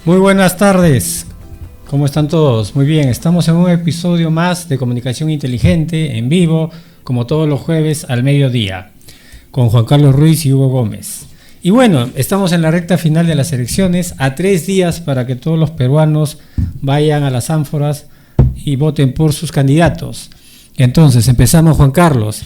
Muy buenas tardes, ¿cómo están todos? Muy bien, estamos en un episodio más de Comunicación Inteligente, en vivo, como todos los jueves al mediodía, con Juan Carlos Ruiz y Hugo Gómez. Y bueno, estamos en la recta final de las elecciones, a 3 días para que todos los peruanos vayan a las ánforas y voten por sus candidatos. Entonces, empezamos, Juan Carlos,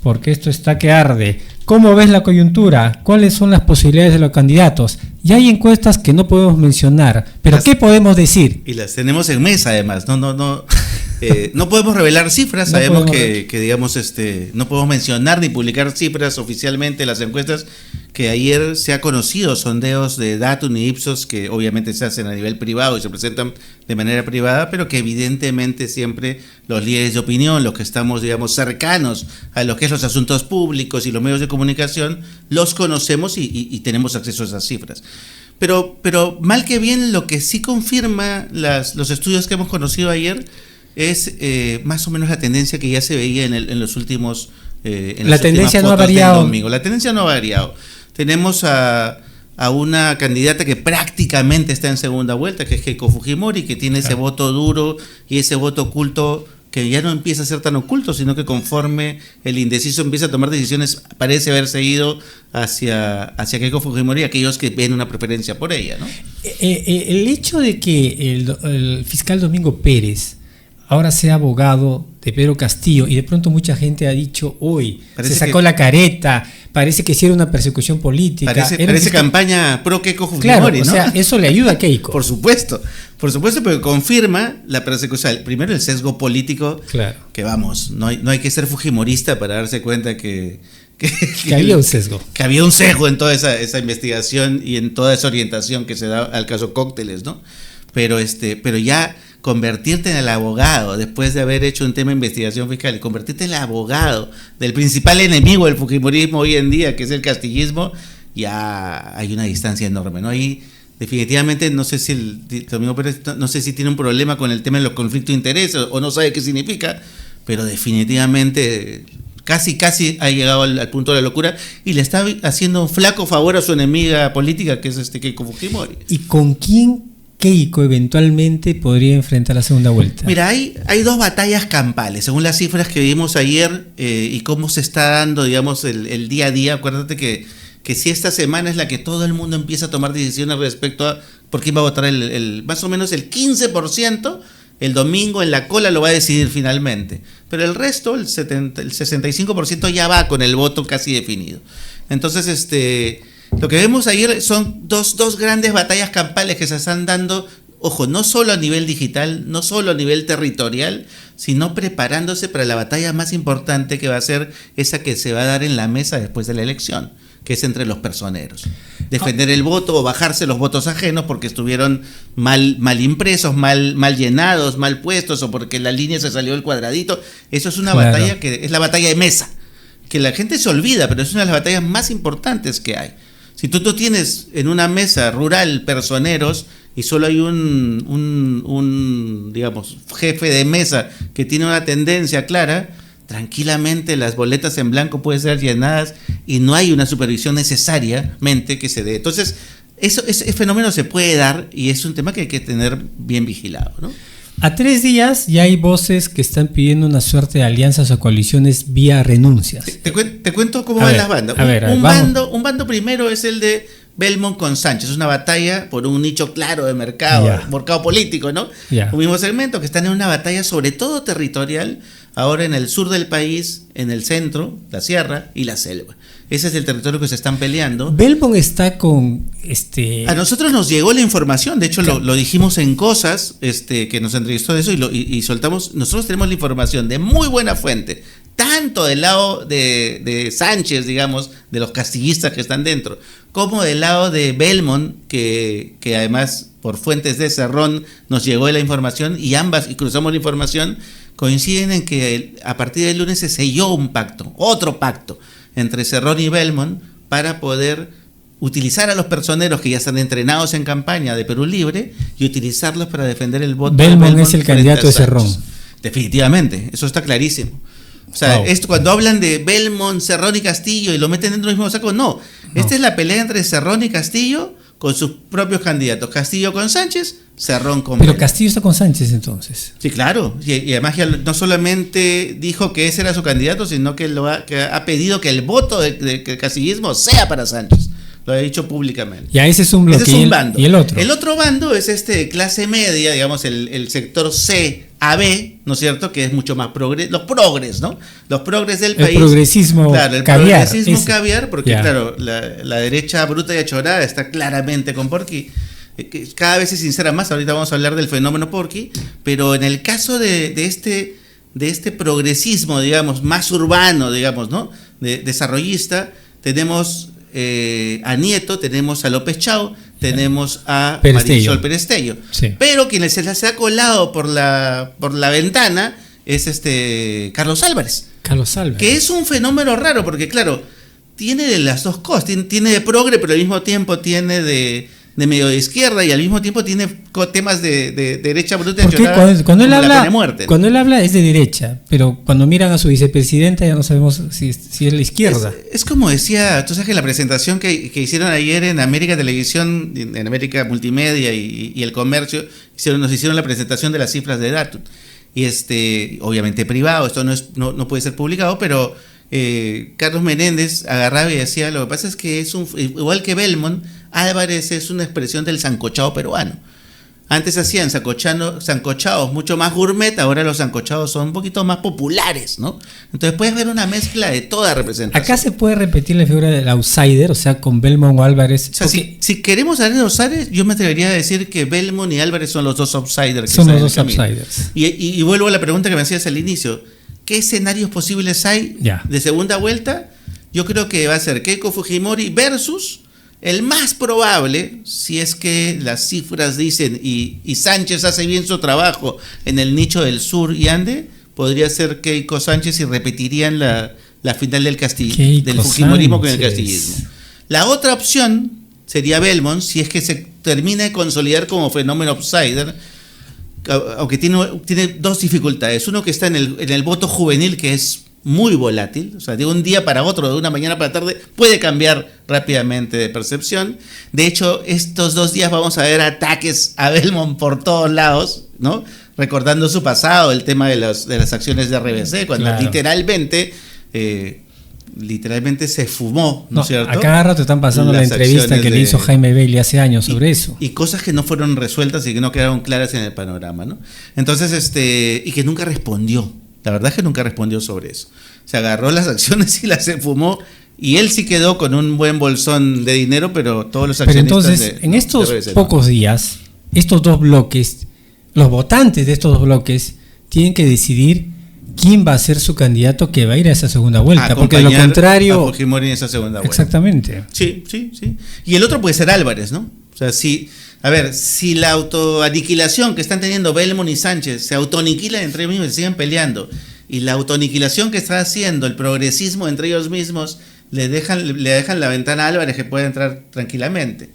porque esto está que arde. ¿Cómo ves la coyuntura? ¿Cuáles son las posibilidades de los candidatos? Ya hay encuestas que no podemos mencionar, pero ¿qué podemos decir? Y las tenemos en mesa, además. No podemos revelar cifras. No sabemos podemos que digamos, no podemos mencionar ni publicar cifras oficialmente. Las encuestas que ayer se ha conocido, sondeos de Datum y Ipsos, que obviamente se hacen a nivel privado y se presentan de manera privada, pero que evidentemente siempre los líderes de opinión, los que estamos, digamos, cercanos a lo que es los asuntos públicos y los medios de comunicación, los conocemos y tenemos acceso a esas cifras. Pero mal que bien, lo que sí confirma los estudios que hemos conocido ayer es más o menos la tendencia que ya se veía en los últimos La tendencia no ha variado. La tendencia no ha variado. Tenemos a una candidata que prácticamente está en segunda vuelta, que es Keiko Fujimori, que tiene ese voto duro y ese voto oculto que ya no empieza a ser tan oculto, sino que conforme el indeciso empieza a tomar decisiones, parece haberse ido hacia Keiko Fujimori, aquellos que ven una preferencia por ella, ¿no? El hecho de que el fiscal Domingo Pérez ahora sea abogado de Pedro Castillo y de pronto mucha gente ha dicho, uy, se sacó la careta, parece que hiciera una persecución política. Parece campaña pro Keiko Fujimori, claro, ¿no? O sea, eso le ayuda a Keiko. Por supuesto, pero confirma la persecución. Primero el sesgo político, claro. Que vamos, no hay que ser fujimorista para darse cuenta que había un sesgo. Que había un sesgo en toda esa investigación y en toda esa orientación que se da al caso Cócteles, ¿no? Pero ya convertirte en el abogado, después de haber hecho un tema de investigación fiscal, convertirte en el abogado del principal enemigo del fujimorismo hoy en día, que es el castillismo, ya hay una distancia enorme, ¿no? Y definitivamente no sé si el Domingo Pérez, no sé si tiene un problema con el tema de los conflictos de interés o no sabe qué significa, pero definitivamente casi ha llegado al punto de la locura y le está haciendo un flaco favor a su enemiga política, que es Keiko Fujimori. ¿Y con quién Keiko eventualmente podría enfrentar la segunda vuelta? Mira, hay 2 batallas campales, según las cifras que vimos ayer y cómo se está dando, digamos, el día a día. Acuérdate que si esta semana es la que todo el mundo empieza a tomar decisiones respecto a por quién va a votar más o menos el 15%, el domingo en la cola lo va a decidir finalmente. Pero el resto, el 65% ya va con el voto casi definido. Entonces, lo que vemos ayer son dos grandes batallas campales que se están dando, ojo, no solo a nivel digital, no solo a nivel territorial, sino preparándose para la batalla más importante, que va a ser esa que se va a dar en la mesa después de la elección, que es entre los personeros. Defender el voto o bajarse los votos ajenos porque estuvieron mal impresos, mal llenados, mal puestos, o porque la línea se salió del cuadradito. Eso es una batalla que es la batalla de mesa, que la gente se olvida, pero es una de las batallas más importantes que hay. Si tú tienes en una mesa rural personeros y solo hay un digamos, jefe de mesa que tiene una tendencia clara, tranquilamente las boletas en blanco pueden ser llenadas y no hay una supervisión necesariamente que se dé. Entonces, ese fenómeno se puede dar y es un tema que hay que tener bien vigilado, ¿no? A 3 días ya hay voces que están pidiendo una suerte de alianzas o coaliciones vía renuncias. Te cuento cómo van las bandas. Un bando primero es el de Belmont con Sánchez, es una batalla por un nicho claro de mercado político, ¿no? Un mismo segmento que están en una batalla sobre todo territorial, ahora en el sur del país, en el centro, la sierra y la selva. Ese es el territorio que se están peleando. Belmont está con A nosotros nos llegó la información, de hecho lo dijimos en Cosas, que nos entrevistó de eso y soltamos. Nosotros tenemos la información de muy buena fuente, tanto del lado de Sánchez, digamos, de los castillistas que están dentro, como del lado de Belmont, que además por fuentes de Cerrón nos llegó la información y cruzamos la información, coinciden en que a partir del lunes se selló otro pacto entre Cerrón y Belmont para poder utilizar a los personeros que ya están entrenados en campaña de Perú Libre y utilizarlos para defender el voto. Belmont es el candidato de Cerrón. Definitivamente, eso está clarísimo. O sea, esto, cuando hablan de Belmont, Cerrón y Castillo y lo meten dentro del mismo saco, no. Esta es la pelea entre Cerrón y Castillo con sus propios candidatos. Castillo con Sánchez, Cerrón con Pero Belmont. Castillo está con Sánchez entonces. Sí, claro. Y además ya no solamente dijo que ese era su candidato, sino que que ha pedido que el voto de castillismo sea para Sánchez. Lo ha dicho públicamente. Ya, ese es un bloque. Ese es un bando. ¿Y el otro? El otro bando es clase media, digamos, el sector C a B, ¿no es cierto? Que es mucho más los progres, ¿no? Los progres del país. El progresismo claro, el caviar. progresismo caviar, porque Ya. claro, la derecha bruta y achorada está claramente con Porky. Cada vez se sincera más, ahorita vamos a hablar del fenómeno Porky, pero en el caso de este progresismo, digamos, más urbano, digamos, ¿no? Desarrollista, tenemos a Nieto, tenemos a López Chau, tenemos a Marisol Perestello. Sí. Pero quien se ha colado por la ventana es Carlos Álvarez. Carlos Álvarez. Que es un fenómeno raro, porque claro, tiene de las dos cosas, tiene de progre, pero al mismo tiempo tiene de medio de izquierda y al mismo tiempo tiene temas de derecha bruta y achorada, cuando él habla, la pena de muerte. Cuando él habla es de derecha, pero cuando miran a su vicepresidenta ya no sabemos si es la izquierda. Es como decía, tú sabes que la presentación que hicieron ayer en América Televisión, en América Multimedia y El Comercio, nos hicieron la presentación de las cifras de Datum. Y obviamente privado, esto no puede ser publicado, pero Carlos Menéndez agarraba y decía, lo que pasa es que igual que Belmont, Álvarez es una expresión del sancochado peruano. Antes hacían sancochados mucho más gourmet, ahora los sancochados son un poquito más populares, ¿no? Entonces puedes ver una mezcla de toda representación. Acá se puede repetir la figura del outsider, o sea, con Belmont o Álvarez. O sea, si queremos hablar de outsiders, yo me atrevería a decir que Belmont y Álvarez son los dos outsiders. Son los dos outsiders. Y vuelvo a la pregunta que me hacías al inicio. ¿Qué escenarios posibles hay de segunda vuelta? Yo creo que va a ser Keiko Fujimori versus el más probable, si es que las cifras dicen y Sánchez hace bien su trabajo en el nicho del sur y ande, podría ser Keiko Sánchez y repetirían la final del Fujimorismo con el castillismo. La otra opción sería Belmont, si es que se termina de consolidar como fenómeno outsider, aunque tiene dos dificultades. Uno, que está en el voto juvenil, que es muy volátil, o sea, de un día para otro, de una mañana para la tarde, puede cambiar rápidamente de percepción. De hecho, estos 2 días vamos a ver ataques a Belmont por todos lados, ¿no? Recordando su pasado, el tema de las acciones de RBC, cuando literalmente se fumó, ¿no es cierto? A cada rato están pasando la entrevista que le hizo Jaime Bailey hace años sobre eso. Y cosas que no fueron resueltas y que no quedaron claras en el panorama, ¿no? Entonces, y que nunca respondió. La verdad es que nunca respondió sobre eso. Se agarró las acciones y las fumó, y él sí quedó con un buen bolsón de dinero, pero todos los accionistas... Pero entonces, en estos pocos días, estos dos bloques, los votantes de estos dos bloques, tienen que decidir quién va a ser su candidato que va a ir a esa segunda vuelta, porque de lo contrario... A Fujimori en esa segunda vuelta. Exactamente. Sí. Y el otro puede ser Álvarez, ¿no? O sea, si la autoaniquilación que están teniendo Belmont y Sánchez se autoaniquilan entre ellos mismos y se siguen peleando, y la autoaniquilación que está haciendo el progresismo entre ellos mismos, le dejan la ventana a Álvarez, que puede entrar tranquilamente.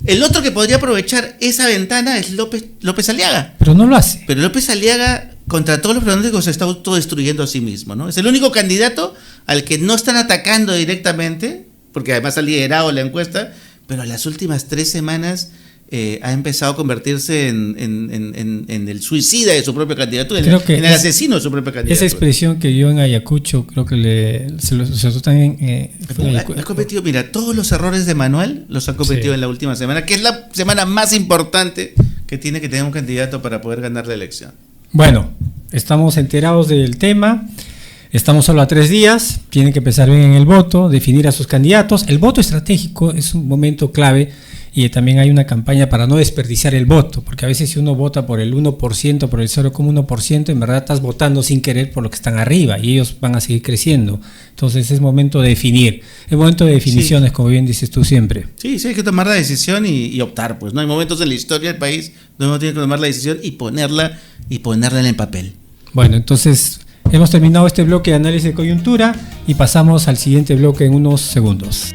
El otro que podría aprovechar esa ventana es López Aliaga. Pero no lo hace. Pero López Aliaga, contra todos los pronósticos, se está autodestruyendo a sí mismo, ¿no? Es el único candidato al que no están atacando directamente, porque además ha liderado la encuesta, pero las últimas 3 semanas ha empezado a convertirse en el suicida de su propia candidatura, en el asesino de su propia candidatura. Esa expresión que yo en Ayacucho creo que se lo también has cometido, mira, todos los errores de Manuel los ha cometido en la última semana, que es la semana más importante que tiene que tener un candidato para poder ganar la elección. Bueno, estamos enterados del tema. Estamos solo a 3 días, tienen que pensar bien en el voto, definir a sus candidatos. El voto estratégico es un momento clave, y también hay una campaña para no desperdiciar el voto, porque a veces si uno vota por el 1%, por el 0,1%, en verdad estás votando sin querer por lo que están arriba, y ellos van a seguir creciendo. Entonces es momento de definir, es momento de definiciones, como bien dices tú siempre. Sí, hay que tomar la decisión y optar, pues, ¿no? Hay momentos en la historia del país donde uno tiene que tomar la decisión y ponerla en el papel. Bueno, entonces hemos terminado este bloque de análisis de coyuntura y pasamos al siguiente bloque en unos segundos.